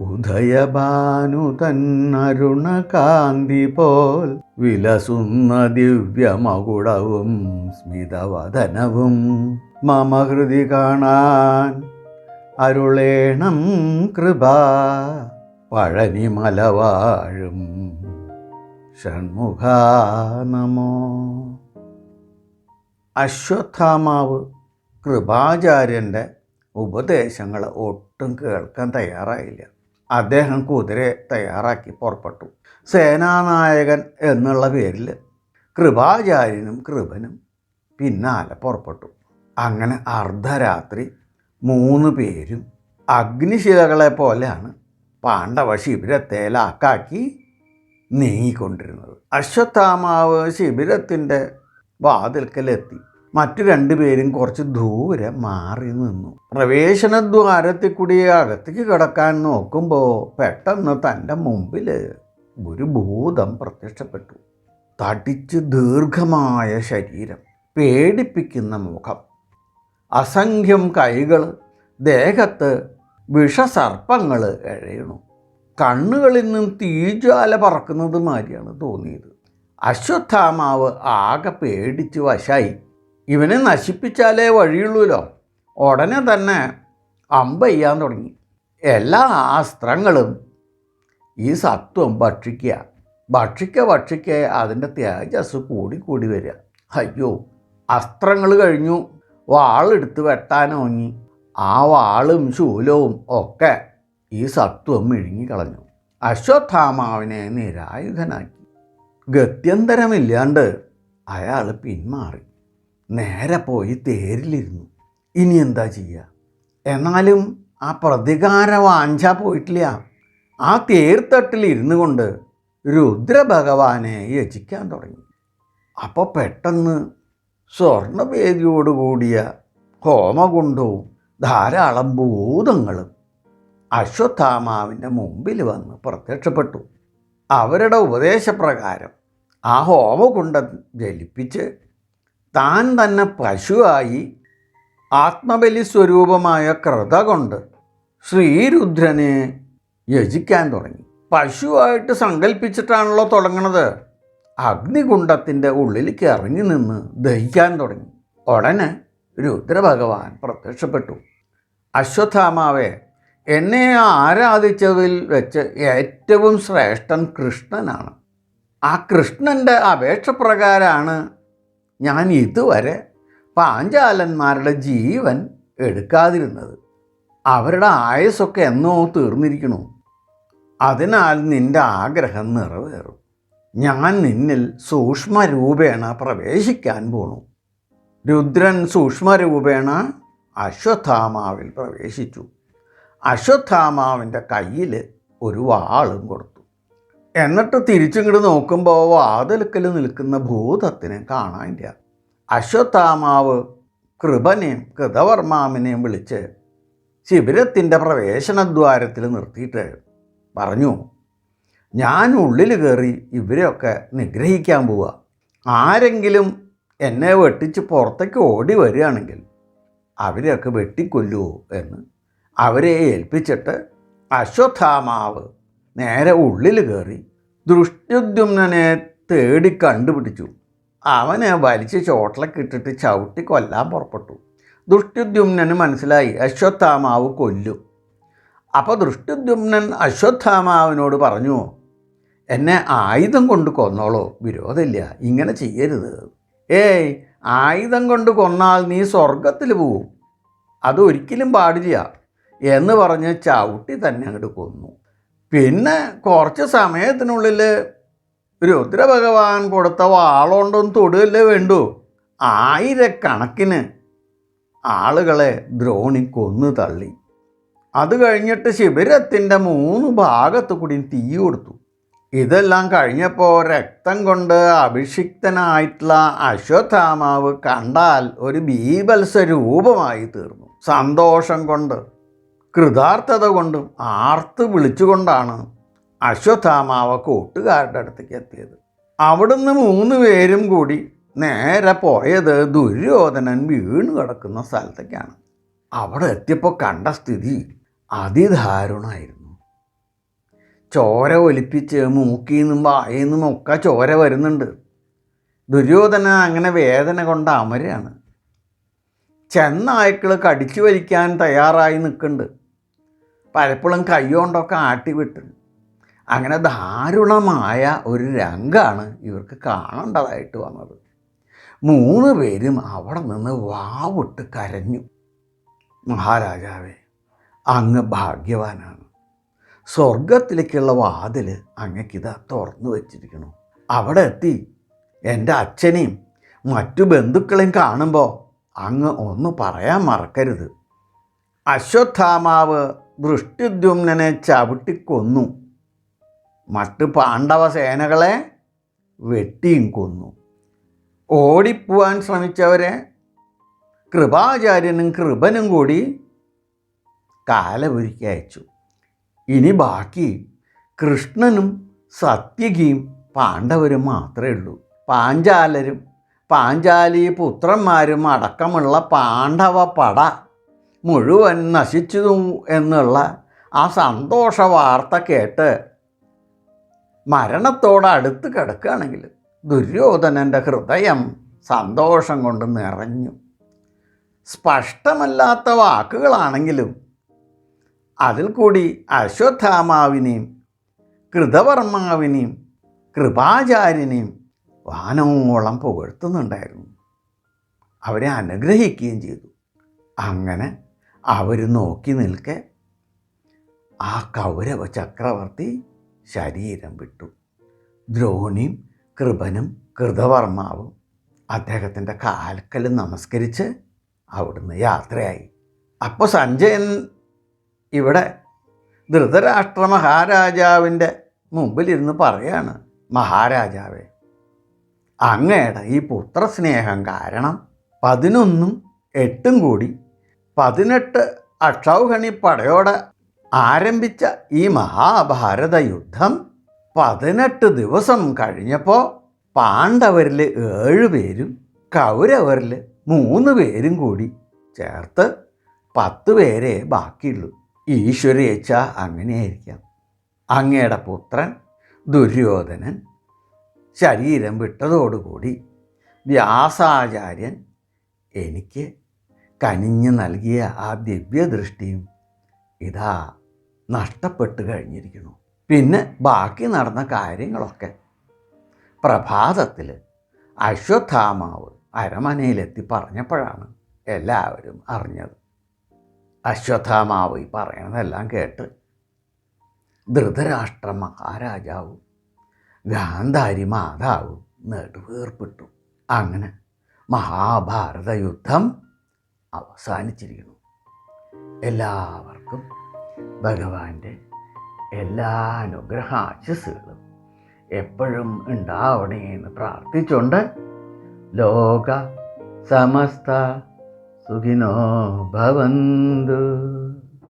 ഉദയഭാനു തന്നരുണകാന്തി പോൽ വിലസുന്ന ദിവ്യമകുടവും സ്മിതവദനവും മമ ഹൃദി കാണാൻ അരുളേണം കൃപ. പഴനിമലവാഴും ഷൺമുഖ നമോ. അശ്വത്ഥാമാവ് കൃപാചാര്യൻ്റെ ഉപദേശങ്ങൾ ഒട്ടും കേൾക്കാൻ തയ്യാറായില്ല. അദ്ദേഹം കുതിരയെ തയ്യാറാക്കി പുറപ്പെട്ടു. സേനാനായകൻ എന്നുള്ള പേരിൽ കൃപാചാര്യനും കൃപനും പിന്നാലെ പുറപ്പെട്ടു. അങ്ങനെ അർദ്ധരാത്രി 3 പേരും അഗ്നിശിലകളെ പോലെയാണ് പാണ്ഡവ ശിബിരത്തെ ലാക്കാക്കി നീങ്ങിക്കൊണ്ടിരുന്നത്. അശ്വത്ഥാമാവ് ശിബിരത്തിൻ്റെ വാതിൽക്കലെത്തി. മറ്റു 2 പേരും കുറച്ച് ദൂരെ മാറി നിന്നു. പ്രവേശനദ്വാരത്തിൽ കൂടി അകത്തേക്ക് കിടക്കാൻ നോക്കുമ്പോൾ പെട്ടെന്ന് തൻ്റെ മുമ്പിൽ ഒരു ഭൂതം പ്രത്യക്ഷപ്പെട്ടു. തടിച്ച് ദീർഘമായ ശരീരം, പേടിപ്പിക്കുന്ന മുഖം, അസംഖ്യം കൈകൾ, ദേഹത്ത് വിഷസർപ്പങ്ങൾ എഴയണു. കണ്ണുകളിൽ നിന്നും തീജ്വാല പറക്കുന്നത് മാതിരിയാണ് തോന്നിയത്. അശ്വത്ഥാമാവ് ആകെ പേടിച്ച് വശായി. ഇവനെ നശിപ്പിച്ചാലേ വഴിയുള്ളൂല്ലോ. ഉടനെ തന്നെ അമ്പെയ്യാൻ തുടങ്ങി. എല്ലാ അസ്ത്രങ്ങളും ഈ സത്വം ഭക്ഷിക്ക അതിൻ്റെ തേജസ് കൂടി വരിക. അയ്യോ, അസ്ത്രങ്ങൾ കഴിഞ്ഞു. വാളെടുത്ത് വെട്ടാനോങ്ങി. ആ വാളും ശൂലവും ഒക്കെ ഈ സത്വം വിഴുങ്ങിക്കളഞ്ഞു. അശ്വത്ഥാമാവിനെ നിരായുധനാക്കി. ഗത്യന്തരമില്ലാണ്ട് അയാൾ പിന്മാറി. നേരെ പോയി തേരിലിരുന്നു. ഇനി എന്താ ചെയ്യുക? എന്നാലും ആ പ്രതികാര വാഞ്ച പോയിട്ടില്ല. ആ തേർത്തട്ടിലിരുന്നു കൊണ്ട് രുദ്രഭഗവാനെ യജിക്കാൻ തുടങ്ങി. അപ്പോൾ പെട്ടെന്ന് സ്വർണവേദിയോടുകൂടിയ ഹോമകുണ്ടവും ധാരാളം ഭൂതങ്ങളും അശ്വത്ഥാമാവിൻ്റെ മുമ്പിൽ വന്ന് പ്രത്യക്ഷപ്പെട്ടു. അവരുടെ ഉപദേശപ്രകാരം ആ ഹോമകുണ്ടം ജലിപ്പിച്ച് താൻ തന്നെ പശുവായി ആത്മബലി സ്വരൂപമായ കൃത കൊണ്ട് ശ്രീരുദ്രനെ യജിക്കാൻ തുടങ്ങി. പശുവായിട്ട് സങ്കല്പിച്ചിട്ടാണല്ലോ തുടങ്ങണത്. അഗ്നികുണ്ഡത്തിൻ്റെ ഉള്ളിലേക്ക് ഇറങ്ങി നിന്ന് ദഹിക്കാൻ തുടങ്ങി. ഉടനെ രുദ്രഭഗവാൻ പ്രത്യക്ഷപ്പെട്ടു. അശ്വത്ഥാമാവെ, എന്നെ ആരാധിച്ചതിൽ വെച്ച് ഏറ്റവും ശ്രേഷ്ഠൻ കൃഷ്ണനാണ്. ആ കൃഷ്ണൻ്റെ അപേക്ഷ പ്രകാരമാണ് ഞാൻ ഇതുവരെ പാഞ്ചാലന്മാരുടെ ജീവൻ എടുക്കാതിരുന്നത്. അവരുടെ ആയുസ്സൊക്കെ എന്നോ തീർന്നിരിക്കണു. അതിനാൽ നിൻ്റെ ആഗ്രഹം നിറവേറും. ഞാൻ നിന്നിൽ സൂക്ഷ്മരൂപേണ പ്രവേശിക്കാൻ പോണു. രുദ്രൻ സൂക്ഷ്മരൂപേണ അശ്വത്ഥാമാവിൽ പ്രവേശിച്ചു. അശ്വത്ഥാമാവിൻ്റെ കയ്യിൽ ഒരു വാളും കൊടുത്തു. എന്നിട്ട് തിരിച്ചിങ്ങോട്ട് നോക്കുമ്പോൾ വാതിൽക്കൽ നിൽക്കുന്ന ഭൂതത്തിനെ കാണാനില്ല. അശ്വത്ഥാമാവ് കൃപനെയും കൃതവർമാവിനെയും വിളിച്ച് ശിബിരത്തിൻ്റെ പ്രവേശനദ്വാരത്തിൽ നിർത്തിയിട്ട് പറഞ്ഞു, ഞാൻ ഉള്ളിൽ കയറി ഇവരെയൊക്കെ നിഗ്രഹിക്കാൻ പോവുക. ആരെങ്കിലും എന്നെ വെട്ടിച്ച് പുറത്തേക്ക് ഓടി വരികയാണെങ്കിൽ അവരെയൊക്കെ വെട്ടിക്കൊല്ലുമോ എന്ന് അവരെ ഏൽപ്പിച്ചിട്ട് അശ്വത്ഥാമാവ് നേരെ ഉള്ളിൽ കയറി ദൃഷ്ടദ്യുമ്നനെ തേടി കണ്ടുപിടിച്ചു. അവനെ വലിച്ച് ചോട്ടിലൊക്കെ ഇട്ടിട്ട് ചവിട്ടി കൊല്ലാൻ പുറപ്പെട്ടു. ദൃഷ്ടദ്യുമ്നന് മനസ്സിലായി അശ്വത്ഥാമാവ് കൊല്ലും. അപ്പോൾ ദൃഷ്ടദ്യുമ്നൻ അശ്വത്ഥാമാവിനോട് പറഞ്ഞു, എന്നെ ആയുധം കൊണ്ട് കൊന്നോളോ, വിരോധമില്ല, ഇങ്ങനെ ചെയ്യരുത്. ഏയ്, ആയുധം കൊണ്ട് കൊന്നാൽ നീ സ്വർഗത്തിൽ പോവും, അതൊരിക്കലും പാടില്ല എന്ന് പറഞ്ഞ് ചവിട്ടി തന്നെ അങ്ങോട്ട് കൊന്നു. പിന്നെ കുറച്ച് സമയത്തിനുള്ളിൽ രുദ്രഭഗവാൻ കൊടുത്ത വാളുകൊണ്ടൊന്നും തൊടുകയല്ലേ വേണ്ടു. ആയിരക്കണക്കിന് ആളുകളെ ദ്രോണി കൊന്നു തള്ളി. അത് കഴിഞ്ഞിട്ട് ശിബിരത്തിൻ്റെ 3 ഭാഗത്തു കൂടി തീ കൊടുത്തു. ഇതെല്ലാം കഴിഞ്ഞപ്പോൾ രക്തം കൊണ്ട് അഭിഷിക്തനായിട്ടുള്ള അശ്വത്ഥാമാവ് കണ്ടാൽ ഒരു ബീഭത്സ രൂപമായി തീർന്നു. സന്തോഷം കൊണ്ട് കൃതാർത്ഥത കൊണ്ടും ആർത്ത് വിളിച്ചുകൊണ്ടാണ് അശ്വത്ഥാമാവ് കൂട്ടുകാരുടെ അടുത്തേക്ക് എത്തിയത്. അവിടുന്ന് 3 പേരും കൂടി നേരെ പോയത് ദുര്യോധനൻ വീണ് കിടക്കുന്ന സ്ഥലത്തേക്കാണ്. അവിടെ എത്തിയപ്പോൾ കണ്ട സ്ഥിതി അതിദാരുണമായിരുന്നു. ചോര ഒലിപ്പിച്ച് മൂക്കിൽ നിന്നും വായിൽ നിന്നും ഒക്കെ ചോര വരുന്നുണ്ട്. ദുര്യോധനൻ അങ്ങനെ വേദന കൊണ്ട് അമരാണ്. ചെന്നായ്ക്കൾ കടിച്ചു വലിക്കാൻ തയ്യാറായി നിൽക്കുന്നുണ്ട്. പലപ്പോഴും കൈകൊണ്ടൊക്കെ ആട്ടിവിട്ട് അങ്ങനെ ദാരുണമായ ഒരു രംഗമാണ് ഇവർക്ക് കാണേണ്ടതായിട്ട് വന്നത്. 3 പേരും അവിടെ നിന്ന് വാവിട്ട് കരഞ്ഞു. മഹാരാജാവേ, അങ്ങ് ഭാഗ്യവാനാണ്. സ്വർഗത്തിലേക്കുള്ള വാതിൽ അങ്ങക്കിതാ തുറന്നു വച്ചിരിക്കണു. അവിടെ എത്തി എൻ്റെ അച്ഛനെയും മറ്റു ബന്ധുക്കളെയും കാണുമ്പോൾ അങ്ങ് ഒന്ന് പറയാൻ മറക്കരുത്. അശ്വത്ഥാമാവ് ദൃഷ്ടിദ്യുമ്നനെ ചവിട്ടിക്കൊന്നു. മറ്റ് പാണ്ഡവ സേനകളെ വെട്ടിയും കൊന്നു. ഓടിപ്പോവാൻ ശ്രമിച്ചവരെ കൃപാചാര്യനും കൃപനും കൂടി കാലപുരിക്ക് അയച്ചു. ഇനി ബാക്കി കൃഷ്ണനും സത്യകിയും പാണ്ഡവരും മാത്രമേ ഉള്ളൂ. പാഞ്ചാലരും പാഞ്ചാലി പുത്രന്മാരും അടക്കമുള്ള പാണ്ഡവ പട മുഴുവൻ നശിച്ചു എന്നുള്ള ആ സന്തോഷ വാർത്ത കേട്ട് മരണത്തോടടുത്ത് കിടക്കുകയാണെങ്കിൽ ദുര്യോധനൻ്റെ ഹൃദയം സന്തോഷം കൊണ്ട് നിറഞ്ഞു. സ്പഷ്ടമല്ലാത്ത വാക്കുകളാണെങ്കിലും അതിൽ കൂടി അശ്വത്ഥാമാവിനെയും കൃതവർമാവിനെയും കൃപാചാര്യനെയും വാനോളം പുകഴ്ത്തുന്നുണ്ടായിരുന്നു. അവരെ അനുഗ്രഹിക്കുകയും ചെയ്തു. അങ്ങനെ അവർ നോക്കി നിൽക്കെ ആ കൗരവ ചക്രവർത്തി ശരീരം വിട്ടു. ദ്രോണിയും കൃപനും കൃതവർമാവും അദ്ദേഹത്തിൻ്റെ കാൽക്കൽ നമസ്കരിച്ച് അവിടുന്ന് യാത്രയായി. അപ്പോൾ സഞ്ജയൻ ഇവിടെ ധൃതരാഷ്ട്ര മഹാരാജാവിൻ്റെ മുമ്പിലിരുന്ന് പറയാണ്, മഹാരാജാവേ, അങ്ങയുടെ ഈ പുത്രസ്നേഹം കാരണം 11ഉം 8ഉം കൂടി 18 അക്ഷൗഹിണി പടയോടെ ആരംഭിച്ച ഈ മഹാഭാരത യുദ്ധം 18 ദിവസം കഴിഞ്ഞപ്പോൾ പാണ്ഡവരിൽ 7 പേരും കൗരവരിൽ 3 പേരും കൂടി ചേർത്ത് 10 പേരെ ബാക്കിയുള്ളൂ. ഈശ്വരേച്ഛ അങ്ങനെയായിരിക്കാം. അങ്ങയുടെ പുത്രൻ ദുര്യോധനൻ ശരീരം വിട്ടതോടുകൂടി വ്യാസാചാര്യൻ എനിക്ക് കനിഞ്ഞു നൽകിയ ആ ദിവ്യദൃഷ്ടിയും ഇതാ നഷ്ടപ്പെട്ട് കഴിഞ്ഞിരിക്കുന്നു. പിന്നെ ബാക്കി നടന്ന കാര്യങ്ങളൊക്കെ പ്രഭാതത്തിൽ അശ്വത്ഥാമാവ് അരമനയിലെത്തി പറഞ്ഞപ്പോഴാണ് എല്ലാവരും അറിഞ്ഞത്. അശ്വത്ഥാമാവ് ഈ പറയണതെല്ലാം കേട്ട് ധൃതരാഷ്ട്ര മഹാരാജാവും ഗാന്ധാരി മാതാവും നെടുവേർപ്പെട്ടു. അങ്ങനെ മഹാഭാരത യുദ്ധം അവസാനിച്ചിരിക്കുന്നു. എല്ലാവർക്കും ഭഗവാന്റെ എല്ലാ അനുഗ്രഹാശസ്സുകളും എപ്പോഴും ഉണ്ടാവണേ എന്ന് പ്രാർത്ഥിച്ചുകൊണ്ട് ലോക സമസ്ത സുഖിനോ ഭവന്തു.